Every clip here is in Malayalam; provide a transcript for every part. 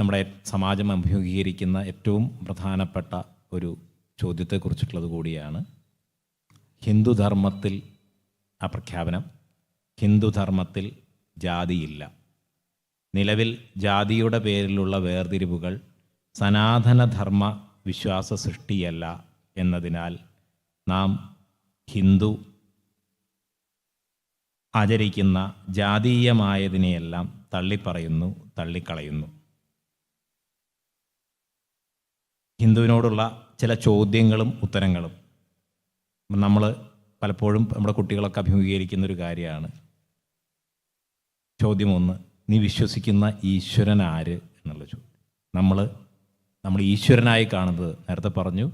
നമ്മുടെ സമാജം അഭിമുഖീകരിക്കുന്ന ഏറ്റവും പ്രധാനപ്പെട്ട ഒരു ചോദ്യത്തെക്കുറിച്ചിട്ടുള്ളത് കൂടിയാണ്. ഹിന്ദുധർമ്മത്തിൽ ആ പ്രഖ്യാപനം, ഹിന്ദുധർമ്മത്തിൽ ജാതിയില്ല. നിലവിൽ ജാതിയുടെ പേരിലുള്ള വേർതിരിവുകൾ സനാതനധർമ്മ വിശ്വാസ സൃഷ്ടിയല്ല എന്നതിനാൽ നാം ഹിന്ദു ആചരിക്കുന്ന ജാതീയമായതിനെയെല്ലാം തള്ളിപ്പറയുന്നു, തള്ളിക്കളയുന്നു. ഹിന്ദുവിനോടുള്ള ചില ചോദ്യങ്ങളും ഉത്തരങ്ങളും നമ്മൾ പലപ്പോഴും നമ്മുടെ കുട്ടികളൊക്കെ അഭിമുഖീകരിക്കുന്നൊരു കാര്യമാണ്. ചോദ്യം 1, നീ വിശ്വസിക്കുന്ന ഈശ്വരൻ ആര് എന്നുള്ള ചോദ്യം. നമ്മൾ ഈശ്വരനായി കാണുന്നത്, നേരത്തെ പറഞ്ഞു,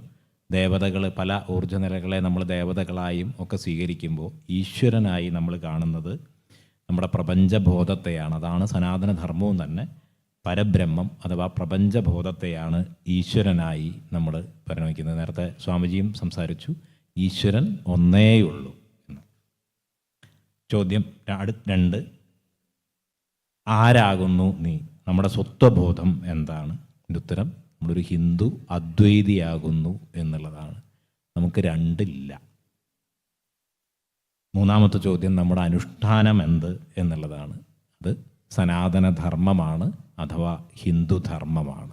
ദേവതകൾ, പല ഊർജ്ജനിലകളെ നമ്മൾ ദേവതകളായും ഒക്കെ സ്വീകരിക്കുമ്പോൾ ഈശ്വരനായി നമ്മൾ കാണുന്നത് നമ്മുടെ പ്രപഞ്ചബോധത്തെയാണ്. അതാണ് സനാതനധർമ്മവും തന്നെ. പരബ്രഹ്മം അഥവാ പ്രപഞ്ചബോധത്തെയാണ് ഈശ്വരനായി നമ്മൾ പരിഗണിക്കുന്നത്. നേരത്തെ സ്വാമിജിയും സംസാരിച്ചു, ഈശ്വരൻ ഒന്നേയുള്ളൂ എന്ന്. ചോദ്യം 2, ആരാകുന്നു നീ? നമ്മുടെ സ്വത്വബോധം എന്താണ്? എൻ്റെ ഉത്തരം, നമ്മളൊരു ഹിന്ദു അദ്വൈതിയാകുന്നു എന്നുള്ളതാണ്. നമുക്ക് 2 ഇല്ല. 3ാമത്തെ ചോദ്യം, നമ്മുടെ അനുഷ്ഠാനം എന്ത് എന്നുള്ളതാണ്. അത് സനാതനധർമ്മമാണ് അഥവാ ഹിന്ദുധർമ്മമാണ്.